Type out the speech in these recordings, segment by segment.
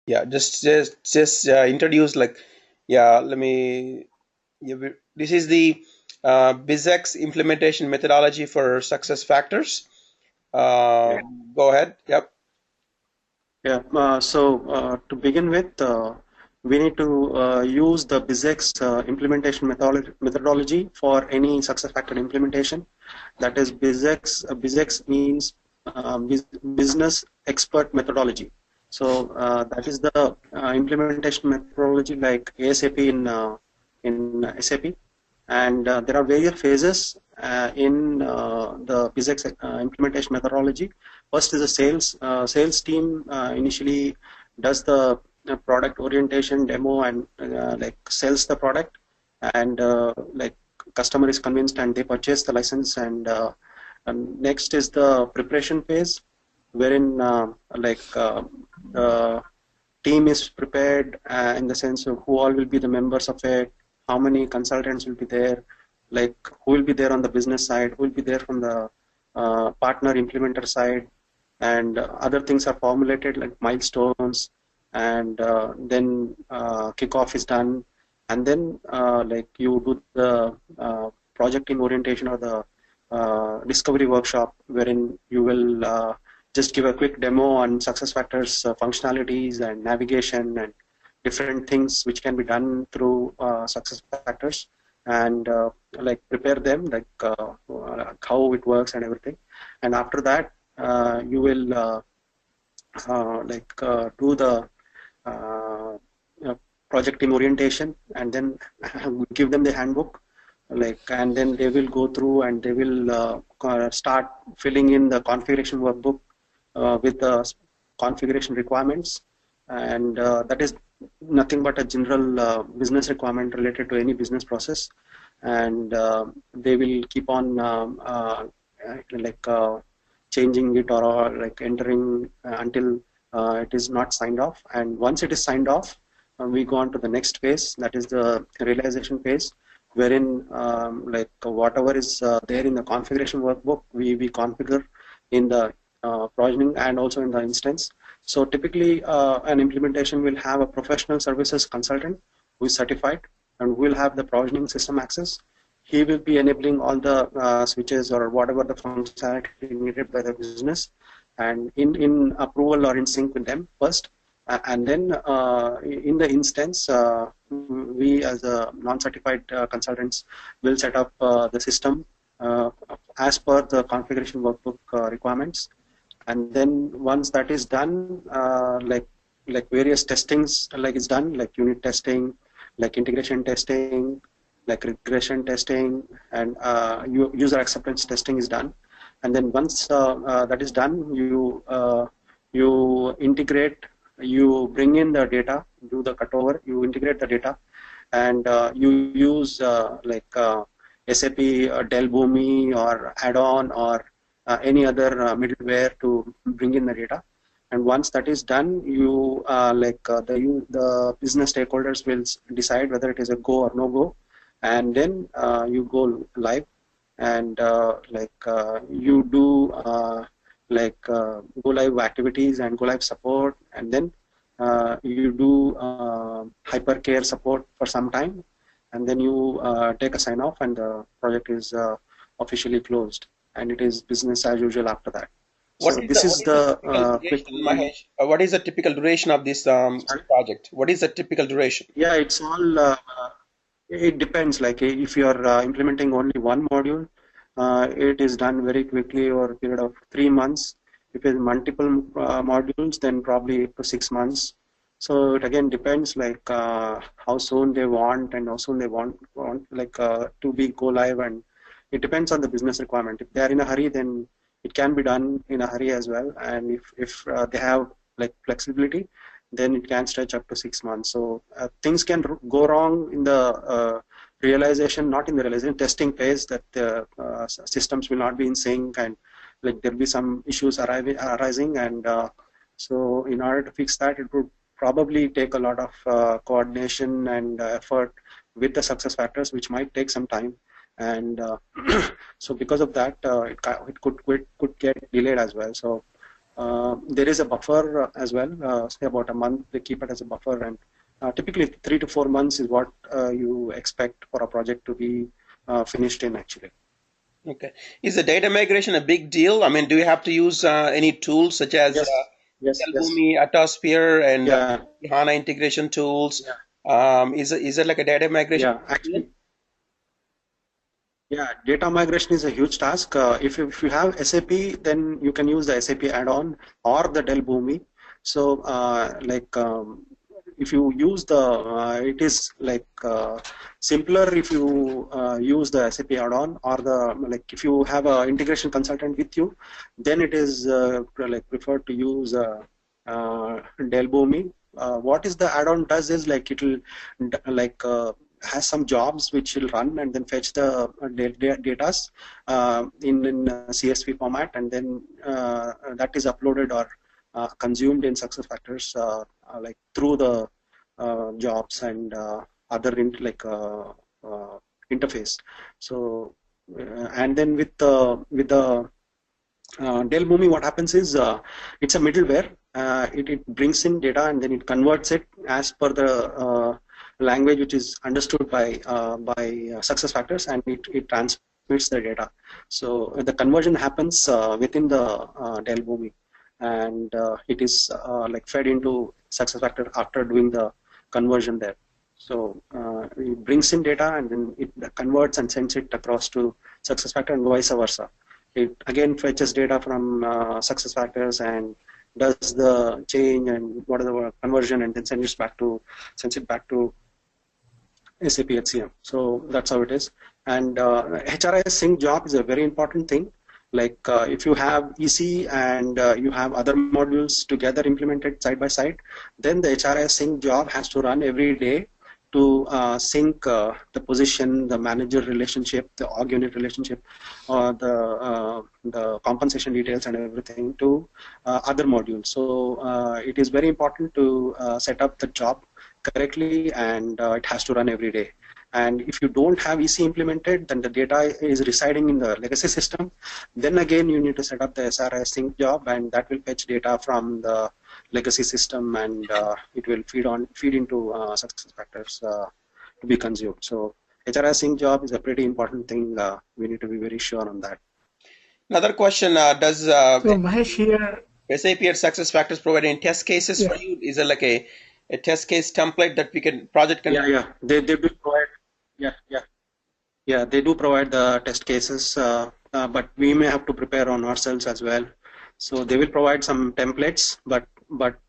Yeah, just introduce like, yeah, let me. Yeah, this is the Bizx implementation methodology for success factors. Uh, Yeah. Go ahead. Yep. Yeah. To begin with, we need to use the Bizx implementation methodology for any success factor implementation. That is Bizx. Bizx means business expert methodology. That is the implementation methodology like ASAP in SAP, and there are various phases in the Bizx implementation methodology. First is the sales. Sales team initially does the product orientation demo and like sells the product, and like customer is convinced and they purchase the license. And next is the preparation phase, wherein the team is prepared in the sense of who all will be the members of it, how many consultants will be there, like who will be there on the business side, who will be there from the partner implementer side, and other things are formulated like milestones, and then kickoff is done, and then like you do the project in orientation or the discovery workshop, wherein you will just give a quick demo on SuccessFactors functionalities and navigation and different things which can be done through SuccessFactors, and like prepare them like how it works and everything. And after that, you will do the uh, project team orientation, and then give them the handbook, like, and then they will go through and they will start filling in the configuration workbook with the configuration requirements, and that is nothing but a general business requirement related to any business process. And they will keep on like changing it, or like entering until it is not signed off. And once it is signed off, we go on to the next phase, that is the realization phase, wherein like whatever is there in the configuration workbook, we configure in the provisioning and also in the instance. So typically, an implementation will have a professional services consultant who is certified and who will have the provisioning system access. He will be enabling all the switches or whatever the functionality needed by the business, and in approval or in sync with them first. And then in the instance, we as a non-certified consultants will set up the system uh, as per the configuration workbook requirements. And then once that is done, like various testings like is done, like unit testing, like integration testing, like regression testing, and user acceptance testing is done. And then once that is done, you integrate, you bring in the data, do the cutover, you integrate the data, and you use SAP Dell Boomi or add-on or any other middleware to bring in the data. And once that is done, the business stakeholders will decide whether it is a go or no go, and then you go live, and you do go live activities and go live support, and then you do hypercare support for some time, and then you take a sign off, and the project is officially closed, and it is business as usual after that. What So is the this what is is the the typical quick duration, Mahesh? What is the typical duration of this sorry. project? What is the typical duration? Yeah, it's all it depends. Like if you are implementing only one module, it is done very quickly over a period of 3 months. If it's multiple modules, then probably up to 6 months. So it again depends, like how soon they want and how soon they want to be go live, and it depends on the business requirement. If they are in a hurry, then it can be done in a hurry as well. And if they have like flexibility, then it can stretch up to 6 months. So things can go wrong in the realization, not in the realization testing phase, that the systems will not be in sync, and like there'll be some issues arising. And so in order to fix that, it would probably take a lot of coordination and effort with the success factors, which might take some time. And so because of that, it could get delayed as well. So There is a buffer as well, say about a month. They keep it as a buffer, and typically 3 to 4 months is what you expect for a project to be finished in actually. Okay. Is the data migration a big deal? I mean, do you have to use any tools such as Yes, yes, yes. Delbumi, Atmosphere, and Yeah, HANA integration tools? yeah, Is it like a data migration yeah. deal? Actually, yeah, data migration is a huge task. If you have SAP, then you can use the SAP add-on or the Dell Boomi. So, if you use it is like simpler if you use the SAP add-on or if you have a integration consultant with you, then it is preferred to use Dell Boomi. What is the add-on does is like it will like has some jobs which will run and then fetch the data in CSV format, and then that is uploaded or consumed in SuccessFactors like through the jobs and other interface. So and then with the Dell Boomi, what happens is it's a middleware. It brings in data and then it converts it as per the language which is understood by SuccessFactors, and it transmits the data. So the conversion happens within the Dell Boomi, and it is like fed into SuccessFactor after doing the conversion there. So it brings in data and then it converts and sends it across to SuccessFactor and vice versa. It again fetches data from SuccessFactors and does the change and what are the conversion, and then sends it back to SAP HCM. So that's how it is. And HRIS sync job is a very important thing. Like if you have EC and you have other modules together implemented side by side, then the HRIS sync job has to run every day to sync the position, the manager relationship, the org unit relationship, the compensation details and everything to other modules. So it is very important to set up the job correctly, and it has to run every day. And if you don't have EC implemented, then the data is residing in the legacy system. Then again, you need to set up the SRI sync job, and that will fetch data from the legacy system, and it will feed into SuccessFactors to be consumed. So HRI sync job is a pretty important thing. We need to be very sure on that. Another question: Does So Mahesh here, SAP or SuccessFactors provide any test cases for yeah. you? Is there like a test case template that project can? Yeah, yeah, they do provide. Yeah, yeah. Yeah, they do provide the test cases, but we may have to prepare on ourselves as well. So they will provide some templates, but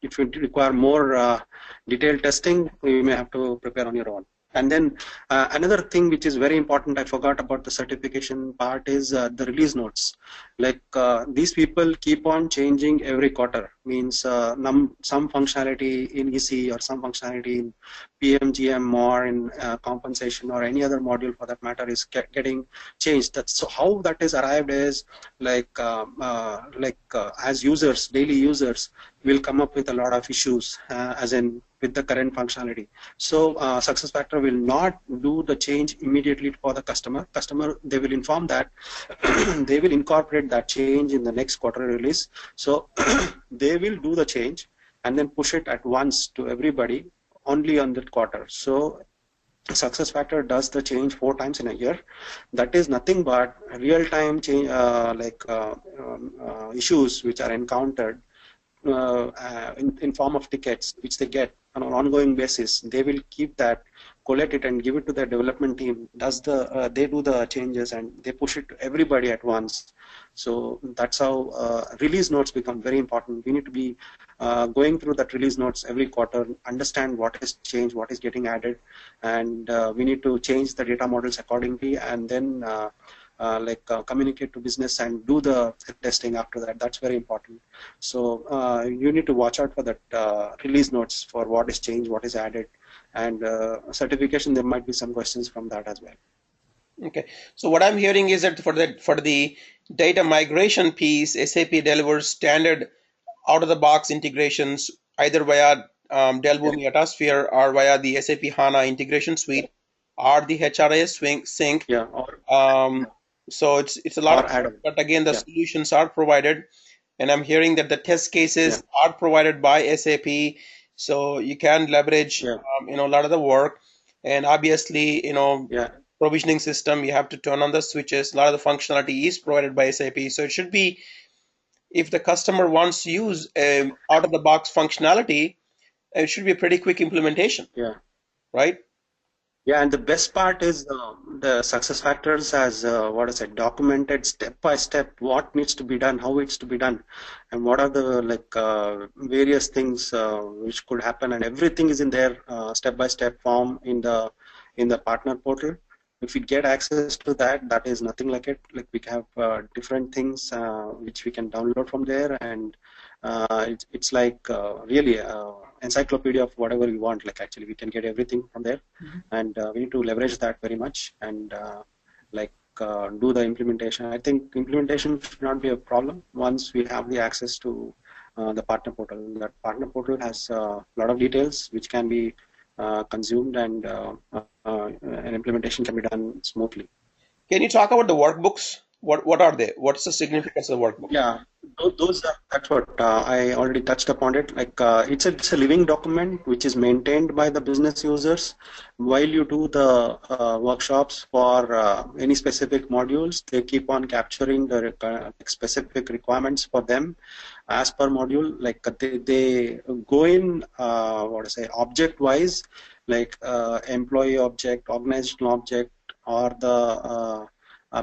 if you require more detailed testing, you may have to prepare on your own. And then another thing which is very important, I forgot about the certification part, is the release notes. Like these people keep on changing every quarter. Means some functionality in EC or some functionality in PMGM or in compensation or any other module for that matter is getting changed. So how that is arrived is as users, daily users will come up with a lot of issues as in with the current functionality. So SuccessFactor will not do the change immediately for the customer. They will inform that they will incorporate that change in the next quarter release. So they will do the change and then push it at once to everybody only on that quarter. So SuccessFactor does the change 4 times in a year. That is nothing but real-time change, issues which are encountered in form of tickets which they get on an ongoing basis. They will keep that, collect it, and give it to the development team. They do the changes and they push it to everybody at once. So that's how release notes become very important. We need to be going through that release notes every quarter, understand what is changed, what is getting added, and we need to change the data models accordingly, and then communicate to business and do the testing after that. That's very important. So you need to watch out for that release notes for what is changed, what is added, and certification. There might be some questions from that as well. Okay, so what I'm hearing is that for the data migration piece, SAP delivers standard out-of-the-box integrations either via Dell Yeah, Boomi Atmosphere or via the SAP HANA integration suite or the HRIS sync. yeah, Um, so it's a lot or of work, add-on. but again, the Yeah, solutions are provided. and I'm hearing that the test Yeah. cases are provided by SAP, so you can leverage Yeah. a lot of the work. And obviously, Yeah. provisioning system, you have to turn on the switches. A lot of the functionality is provided by SAP, so it should be, if the customer wants to use out of the box functionality, it should be a pretty quick implementation, Yeah. right? Yeah, and the best part is the success factors has what I said, documented step by step what needs to be done, how it's to be done, and what are the various things which could happen, and everything is in their step by step form in the partner portal. If we get access to that, that is nothing like it. Like we have different things which we can download from there, and it's like really encyclopedia of whatever we want. Like actually, we can get everything from there, and we need to leverage that very much and do the implementation. I think implementation should not be a problem once we have the access to the partner portal. That partner portal has a lot of details which can be consumed, and an implementation can be done smoothly. Can you talk about the workbooks? What are they? What's the significance of the workbook? Yeah, those are, that's what I already touched upon it. Like it's a living document which is maintained by the business users. While you do the workshops for any specific modules, they keep on capturing the specific requirements for them as per module. Like they go in what to say, object wise, like employee object, organizational object, or the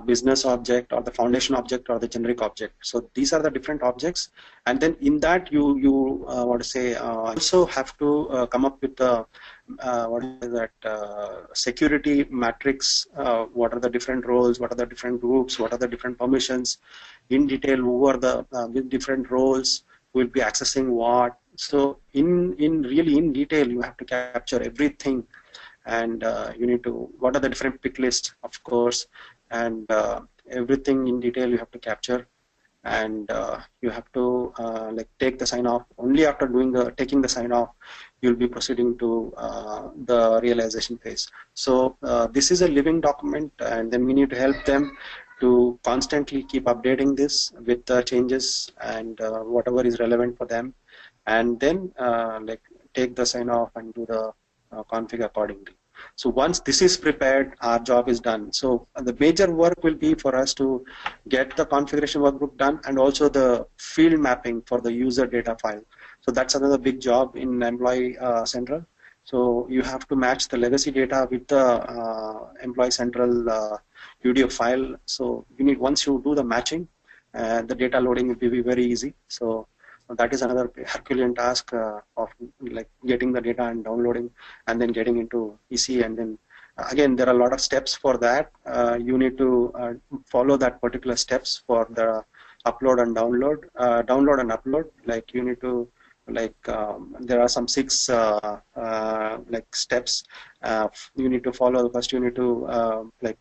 business object, or the foundation object, or the generic object. So these are the different objects, and then in that you what to say also have to come up with the what is that security matrix. What are the different roles? What are the different groups? What are the different permissions? In detail, who are the with different roles will be accessing what. So in really in detail, you have to capture everything, and you need to, what are the different pick lists, of course, and everything in detail you have to capture, and you have to take the sign off. Only after taking the sign off, you'll be proceeding to the realization phase. So this is a living document, and then we need to help them to constantly keep updating this with the changes and whatever is relevant for them, and then take the sign off and do the config accordingly. So once this is prepared, our job is done. So the major work will be for us to get the configuration workbook done, and also the field mapping for the user data file. So that's another big job in Employee Central. So you have to match the legacy data with the Employee Central UDF file. So you need, once you do the matching, the data loading will be very easy. So that is another Herculean task of like getting the data and downloading, and then getting into EC, and then again there are a lot of steps for that. You need to follow that particular steps for the upload and download and upload. Like you need to there are some six steps you need to follow. First you need to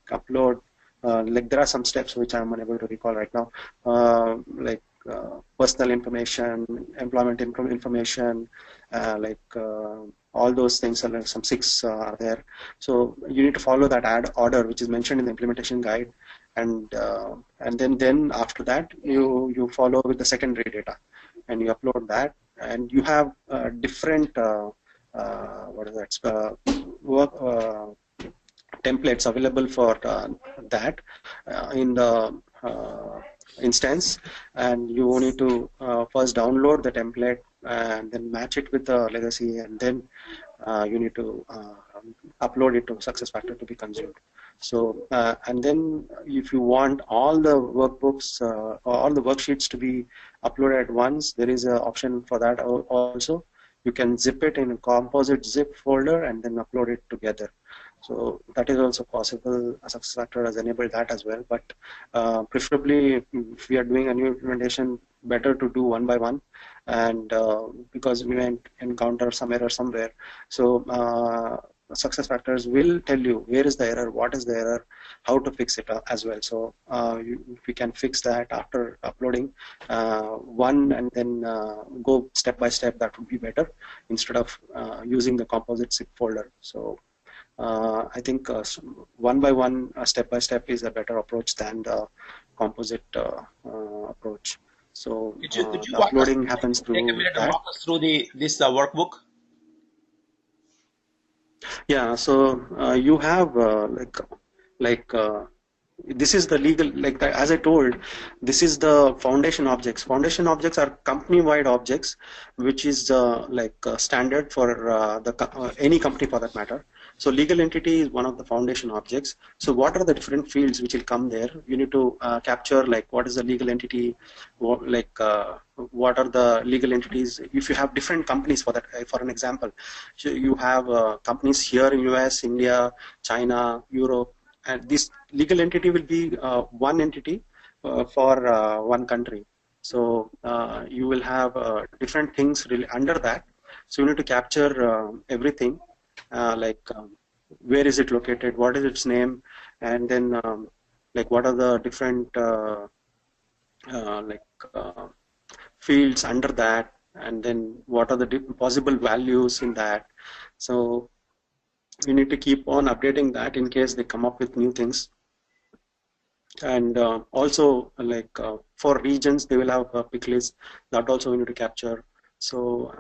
upload. There are some steps which I'm unable to recall right now. Personal information, employment information, all those things are some six are there. So you need to follow that ad order which is mentioned in the implementation guide, and then after that you follow with the secondary data, and you upload that, and you have different what is that work templates available for that in the instance, and you need to first download the template and then match it with the legacy, and then you need to upload it to SuccessFactors to be consumed. So and then if you want all the workbooks or all the worksheets to be uploaded at once, there is an option for that also. You can zip it in a composite zip folder and then upload it together. So that is also possible. SuccessFactors has enabled that as well. But preferably, if we are doing a new implementation, better to do one by one, and because we may encounter some error somewhere. So SuccessFactors will tell you where is the error, what is the error, how to fix it as well. So if we can fix that after uploading one, and then go step by step, that would be better instead of using the composite zip folder. So I think one by one, step by step is a better approach than the composite approach. So Could you the walk us, uploading happens take a through minute and that. walk us through this workbook? Yeah, so you have like this is the legal, like as I told, this is the foundation objects. Foundation objects are company-wide objects, which is standard for any company for that matter. So legal entity is one of the foundation objects. So what are the different fields which will come there? You need to capture like what is the legal entity, what are the legal entities. If you have different companies for that, for an example, so you have companies here in US, India, China, Europe, and this legal entity will be one entity for one country. So you will have different things really under that. So you need to capture everything, where is it located, what is its name, and then like what are the different uh, like uh, fields under that, and then what are the possible values in that. So we need to keep on updating that in case they come up with new things. And also for regions they will have pick lists that also we need to capture. So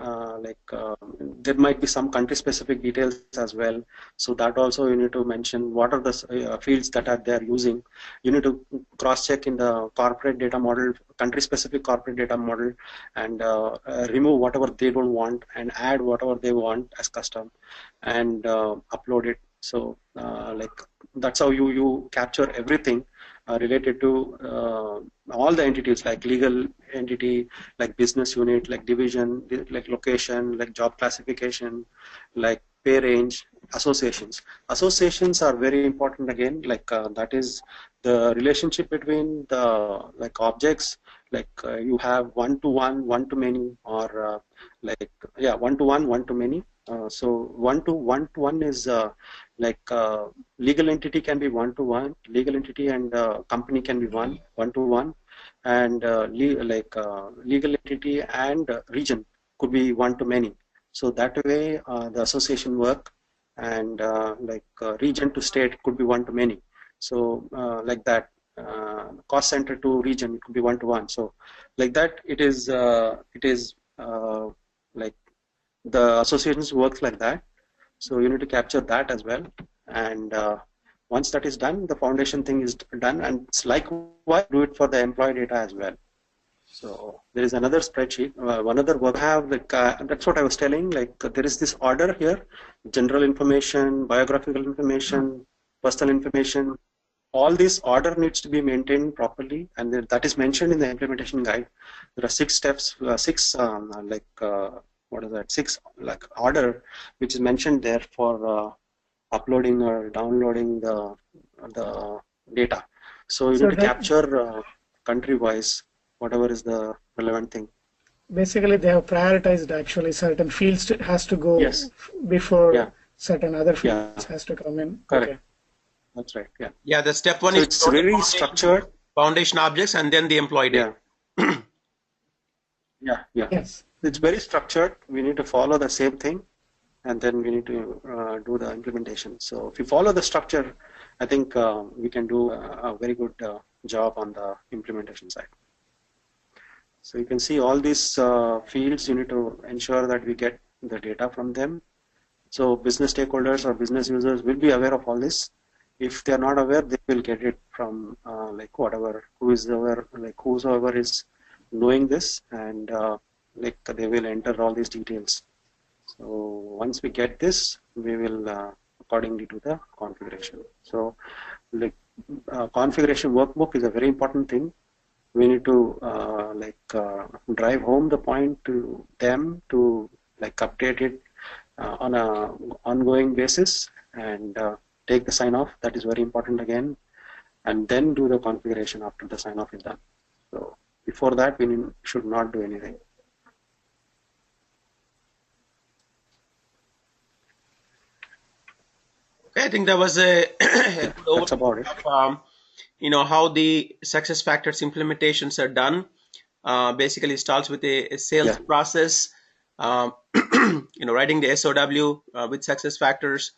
there might be some country specific details as well, so that also you need to mention what are the fields that are they are using. You need to cross check in the corporate data model, country specific corporate data model, and remove whatever they don't want and add whatever they want as custom, and upload it. So that's how you capture everything related to all the entities, like legal entity, like business unit, like division, like location, like job classification, like pay range, associations. Associations are very important again, that is the relationship between the like objects, you have one to one, one to many, or one to one, one to many. So one is legal entity can be one to one, legal entity and company can be one to one, and legal entity and region could be one to many. So that way the association work, and region to state could be one to many. So like that, cost center to region, it could be one to one. So like that, it is like the associations works like that. So you need to capture that as well. And once that is done, the foundation thing is done, and it's likewise do it for the employee data as well. So there is another spreadsheet, one other work I have, that's what I was telling, there is this order here: general information, biographical information, personal information. All this order needs to be maintained properly, and that is mentioned in the implementation guide. There are 6 steps, six what is that? Six order which is mentioned there for uploading or downloading the data. So you So need to that capture country-wise whatever is the relevant thing. basically they have prioritized actually certain fields has to go Yes. before Yeah. certain other Yeah. fields has to come in. Correct. Okay. That's right. Yeah. Yeah, the step one So is it's very structured. foundation objects and then the employee data. Yeah. Yeah. Yeah. Yes. It's very structured. We need to follow the same thing, and then we need to do the implementation. So if we follow the structure, I think we can do a very good job on the implementation side. So you can see all these fields, you need to ensure that we get the data from them. So business stakeholders or business users will be aware of all this. If they are not aware, they will get it from whosoever is knowing this, and they will enter all these details. So once we get this, we will accordingly do the configuration. So configuration workbook is a very important thing. We need to drive home the point to them to update it on a ongoing basis, and take the sign off. That is very important again, and then do the configuration after the sign off is done. So before that, we should not do anything. Okay, I think that was a Yeah, that's about it. of, how the SuccessFactors implementations are done. Basically, it starts with a sales process, writing the SOW with SuccessFactors,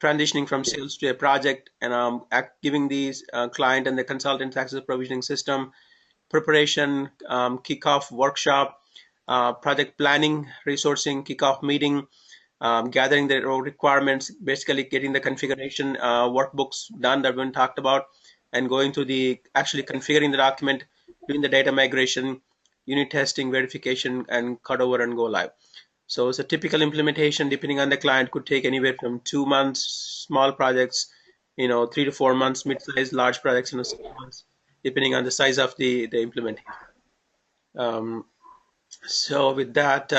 transitioning from sales to a project, and giving these client and the consultant access provisioning system, preparation, kickoff workshop, project planning, resourcing, kickoff meeting, gathering the requirements, basically getting the configuration workbooks done that we talked about, and going to the actually configuring the document, doing the data migration, unit testing, verification, and cut over and go live. So it's a typical implementation, depending on the client, could take anywhere from 2 months, small projects, 3 to 4 months, mid-sized, large projects, 6 months, depending on the size of the implementation. So with that,